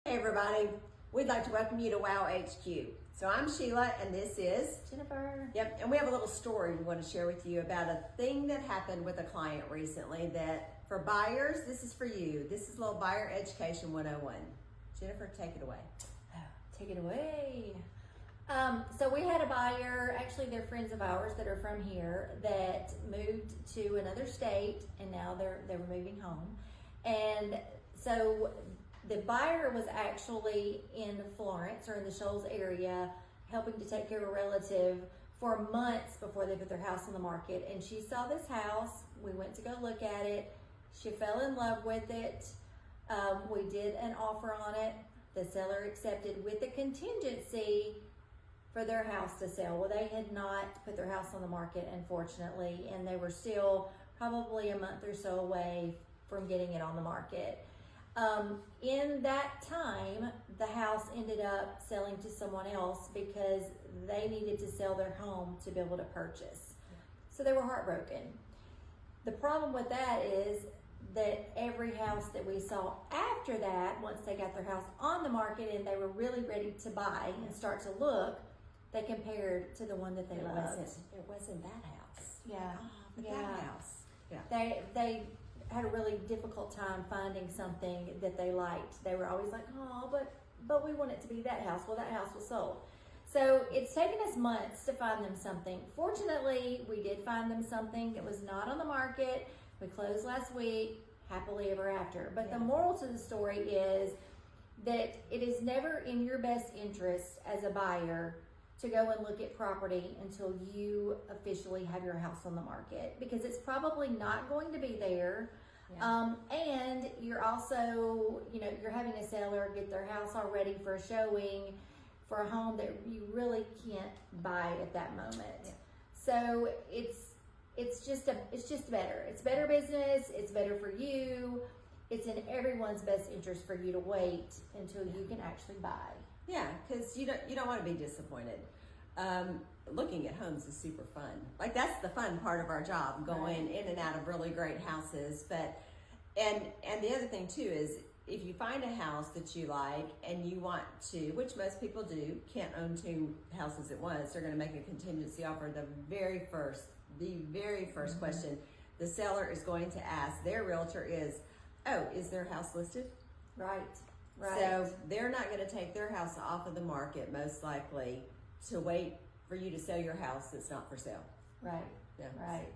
Hey everybody, we'd like to welcome you to WOW HQ. So I'm Sheila and this is Jennifer. Yep, and we have a little story we want to share with you about a thing that happened with a client recently that for buyers, this is for you. This is a little buyer education 101. Jennifer, take it away. Take it away. So we had a buyer, actually they're friends of ours that are from here, that moved to another state and now they were moving home. And so the buyer was actually in Florence or in the Shoals area helping to take care of a relative for months before they put their house on the market. And she saw this house. We went to go look at it. She fell in love with it. We did an offer on it. The seller accepted with the contingency for their house to sell. Well, they had not put their house on the market, unfortunately, and they were still probably a month or so away from getting it on the market. In that time, the house ended up selling to someone else because they needed to sell their home to be able to purchase. So they were heartbroken. The problem with that is that every house that we saw after that, once they got their house on the market and they were really ready to buy and start to look, they compared to the one that they loved. It wasn't that house. Yeah. But Yeah. that house. Yeah. They had a really difficult time finding something that they liked. They were always like, oh, but we want it to be that house. Well, that house was sold. So it's taken us months to find them something. Fortunately, we did find them something that was not on the market. We closed last week, happily ever after. But the moral to the story is that it is never in your best interest as a buyer to go and look at property until you officially have your house on the market, because it's probably not going to be there. Yeah. And you're also, you're having a seller get their house all ready for a showing for a home that you really can't buy at that moment. Yeah. So it's just better. It's better business. It's better for you. It's in everyone's best interest for you to wait until you can actually buy. Yeah, because you don't want to be disappointed. Looking at homes is super fun. Like, that's the fun part of our job, going in and out of really great houses. But and the other thing too is, if you find a house that you like and you want to, which most people do, can't own two houses at once, they're going to make a contingency offer. The very first question the seller is going to ask their realtor is, oh, is their house listed? Right. So they're not going to take their house off of the market, most likely, to wait for you to sell your house that's not for sale. Right. Yeah. Right.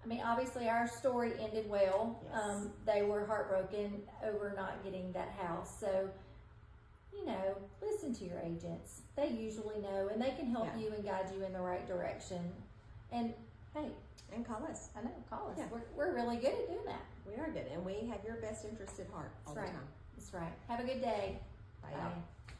I mean, obviously our story ended well. Yes. They were heartbroken over not getting that house. So, listen to your agents. They usually know, and they can help you and guide you in the right direction. And hey, And call us. I know, call us. Yeah. We're really good at doing that. We are good, and we have your best interest at heart all That's the right. time. That's right. Have a good day. Bye. Bye.